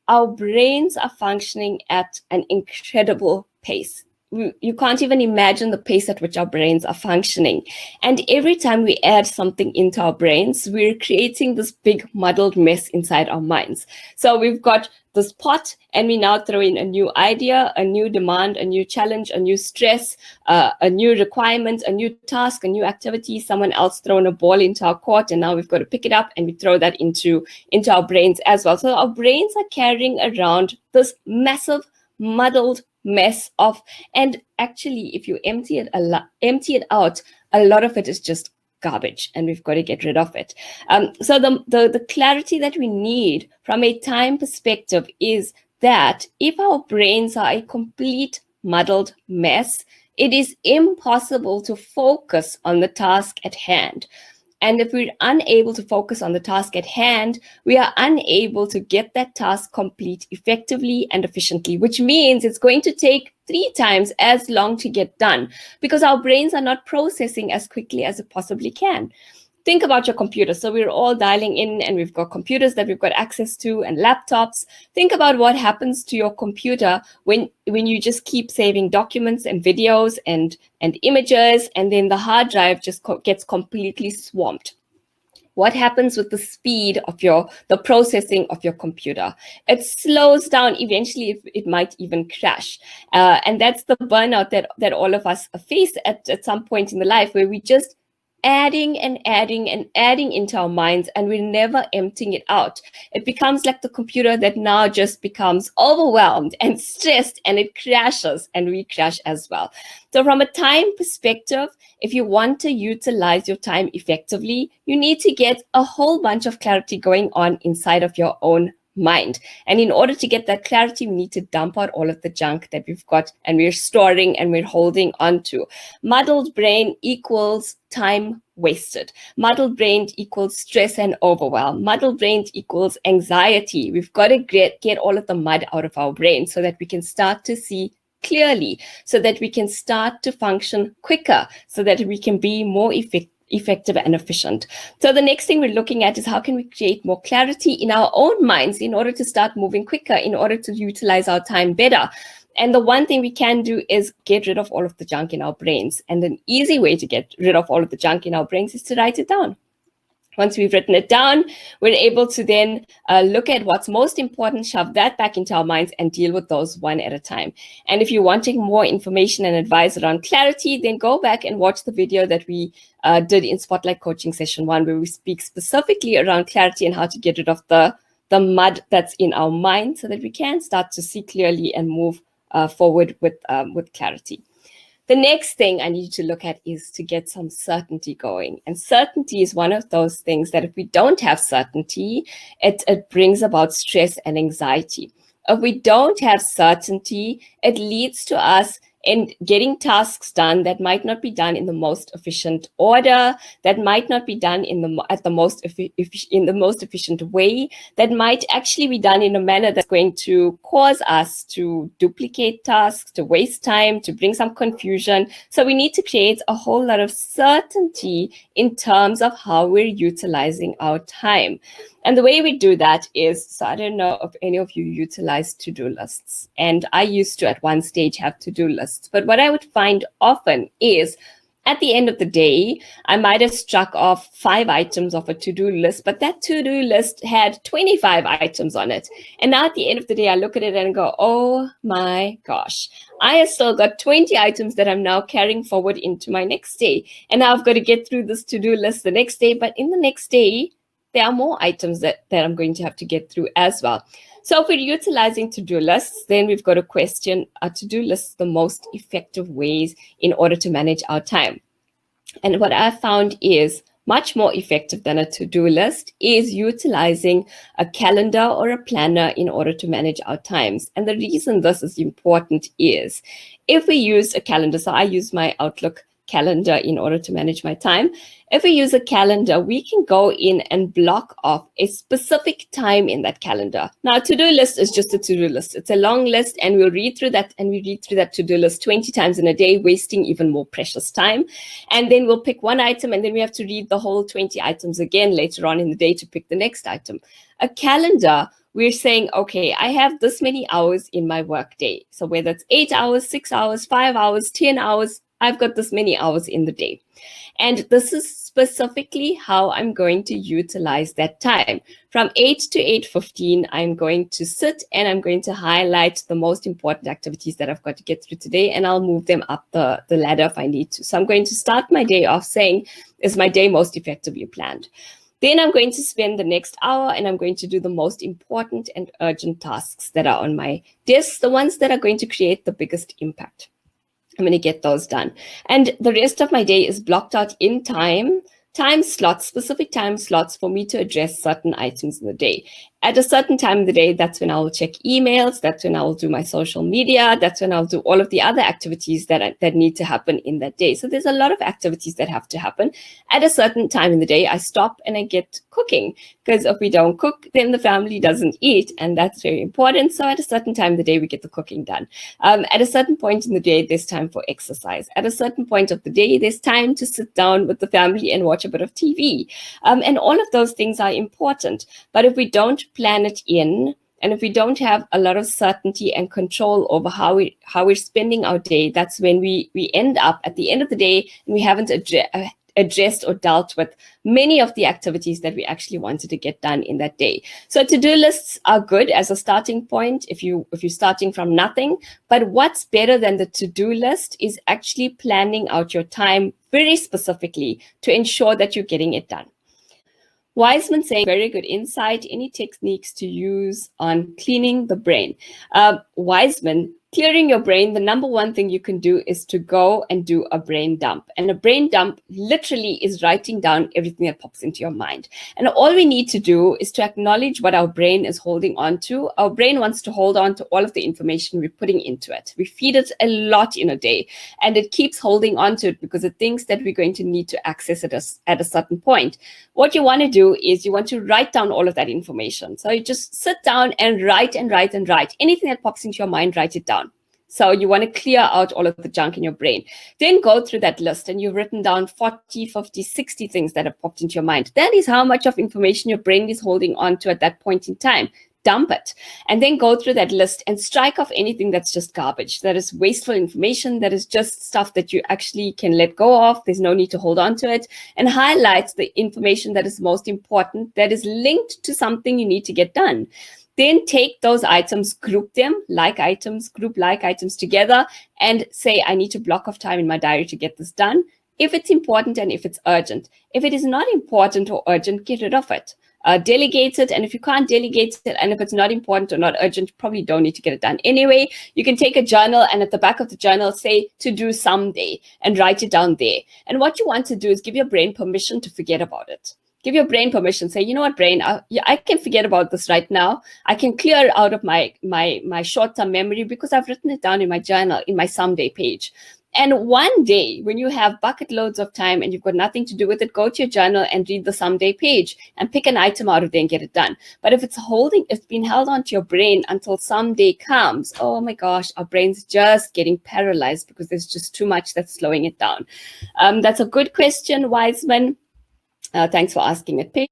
our brains are functioning at an incredible pace. You can't even imagine the pace at which our brains are functioning. And every time we add something into our brains, we're creating this big muddled mess inside our minds. So we've got this pot, and we now throw in a new idea, a new demand, a new challenge, a new stress, a new requirement, a new task, a new activity, someone else throwing a ball into our court, and now we've got to pick it up and we throw that into our brains as well. So our brains are carrying around this massive muddled mess of, and actually if you empty it out, a lot of it is just garbage, and we've got to get rid of it. So the clarity that we need from a time perspective is that if our brains are a complete muddled mess, it is impossible to focus on the task at hand. And if we're unable to focus on the task at hand, we are unable to get that task complete effectively and efficiently, which means it's going to take 3 times as long to get done because our brains are not processing as quickly as it possibly can. Think about your computer. So we're all dialing in and we've got computers that we've got access to and laptops. Think about what happens to your computer when you just keep saving documents and videos and images, and then the hard drive just gets completely swamped. What happens with the speed of the processing of your computer? It slows down. Eventually, it might even crash. And that's the burnout that all of us face at some point in the life, where we just adding and adding and adding into our minds, and we're never emptying it out. It becomes like the computer that now just becomes overwhelmed and stressed, and it crashes, and we crash as well. So from a time perspective, if you want to utilize your time effectively, you need to get a whole bunch of clarity going on inside of your own mind. And in order to get that clarity, we need to dump out all of the junk that we've got and we're storing and we're holding on to. Muddled brain equals time wasted. Muddled brain equals stress and overwhelm. Muddled brain equals anxiety. We've got to get all of the mud out of our brain so that we can start to see clearly, so that we can start to function quicker, so that we can be more effective and efficient. So the next thing we're looking at is how can we create more clarity in our own minds in order to start moving quicker, in order to utilize our time better. And the one thing we can do is get rid of all of the junk in our brains. And an easy way to get rid of all of the junk in our brains is to write it down. Once we've written it down, we're able to then look at what's most important, shove that back into our minds, and deal with those one at a time. And if you're wanting more information and advice around clarity, then go back and watch the video that we did in Spotlight Coaching Session 1, where we speak specifically around clarity and how to get rid of the mud that's in our mind so that we can start to see clearly and move forward with clarity. The next thing I need to look at is to get some certainty going. And certainty is one of those things that if we don't have certainty, it brings about stress and anxiety. If we don't have certainty, it leads to us in getting tasks done that might not be done in the most efficient order, that might not be done in the most efficient way, that might actually be done in a manner that's going to cause us to duplicate tasks, to waste time, to bring some confusion. So we need to create a whole lot of certainty in terms of how we're utilizing our time. And the way we do that is, so I don't know if any of you utilize to-do lists. And I used to at one stage have to-do lists. But what I would find often is at the end of the day, I might have struck off 5 items of a to-do list, but that to-do list had 25 items on it. And now at the end of the day, I look at it and go, oh my gosh, I have still got 20 items that I'm now carrying forward into my next day. And now I've got to get through this to-do list the next day. But in the next day, there are more items that I'm going to have to get through as well. So if we're utilizing to-do lists, then we've got to question, are to-do lists the most effective ways in order to manage our time? And what I found is much more effective than a to-do list is utilizing a calendar or a planner in order to manage our times. And the reason this is important is if we use a calendar, so I use my Outlook calendar in order to manage my time. If we use a calendar, we can go in and block off a specific time in that calendar. Now, a to-do list is just a to-do list. It's a long list, and we'll read through that, and we read through that to-do list 20 times in a day, wasting even more precious time. And then we'll pick one item, and then we have to read the whole 20 items again later on in the day to pick the next item. A calendar, we're saying, okay, I have this many hours in my work day. So whether it's 8 hours, 6 hours, 5 hours, 10 hours, I've got this many hours in the day. And this is specifically how I'm going to utilize that time. From 8 to 8:15, I'm going to sit and I'm going to highlight the most important activities that I've got to get through today, and I'll move them up the ladder if I need to. So I'm going to start my day off saying, is my day most effectively planned? Then I'm going to spend the next hour and I'm going to do the most important and urgent tasks that are on my desk, the ones that are going to create the biggest impact. I'm going to get those done. And the rest of my day is blocked out in time slots, specific time slots for me to address certain items in the day. At a certain time of the day, that's when I will check emails. That's when I will do my social media. That's when I'll do all of the other activities that need to happen in that day. So there's a lot of activities that have to happen. At a certain time in the day, I stop and I get cooking, because if we don't cook, then the family doesn't eat, and that's very important. So at a certain time of the day, we get the cooking done. At a certain point in the day, there's time for exercise. At a certain point of the day, there's time to sit down with the family and watch a bit of TV. And all of those things are important. But if we don't plan it in, and if we don't have a lot of certainty and control over how we're spending our day, that's when we end up at the end of the day and we haven't addressed or dealt with many of the activities that we actually wanted to get done in that day. So to-do lists are good as a starting point if you're starting from nothing. But what's better than the to-do list is actually planning out your time very specifically to ensure that you're getting it done. Wiseman saying, very good insight. Any techniques to use on cleaning the brain? Wiseman, clearing your brain, the number one thing you can do is to go and do a brain dump. And a brain dump literally is writing down everything that pops into your mind. And all we need to do is to acknowledge what our brain is holding on to. Our brain wants to hold on to all of the information we're putting into it. We feed it a lot in a day, and it keeps holding on to it because it thinks that we're going to need to access it at a certain point. What you want to do is you want to write down all of that information. So you just sit down and write and write and write. Anything that pops into your mind, write it down. So you want to clear out all of the junk in your brain. Then go through that list and you've written down 40, 50, 60 things that have popped into your mind. That is how much of information your brain is holding on to at that point in time. Dump it. And then go through that list and strike off anything that's just garbage, that is wasteful information, that is just stuff that you actually can let go of. There's no need to hold on to it. And highlight the information that is most important, that is linked to something you need to get done. Then take those items, group them, group like items together, and say, I need to block off time in my diary to get this done. If it's important and if it's urgent. If it is not important or urgent, get rid of it. Delegate it, and if you can't delegate it, and if it's not important or not urgent, you probably don't need to get it done anyway. You can take a journal, and at the back of the journal, say to do someday, and write it down there. And what you want to do is give your brain permission to forget about it. Give your brain permission. Say, you know what, brain, I can forget about this right now. I can clear it out of my short-term memory because I've written it down in my journal, in my someday page. And one day, when you have bucket loads of time and you've got nothing to do with it, go to your journal and read the someday page and pick an item out of there and get it done. But if it's been held onto your brain until someday comes, oh my gosh, our brain's just getting paralyzed because there's just too much that's slowing it down. That's a good question, Wiseman. Thanks for asking it.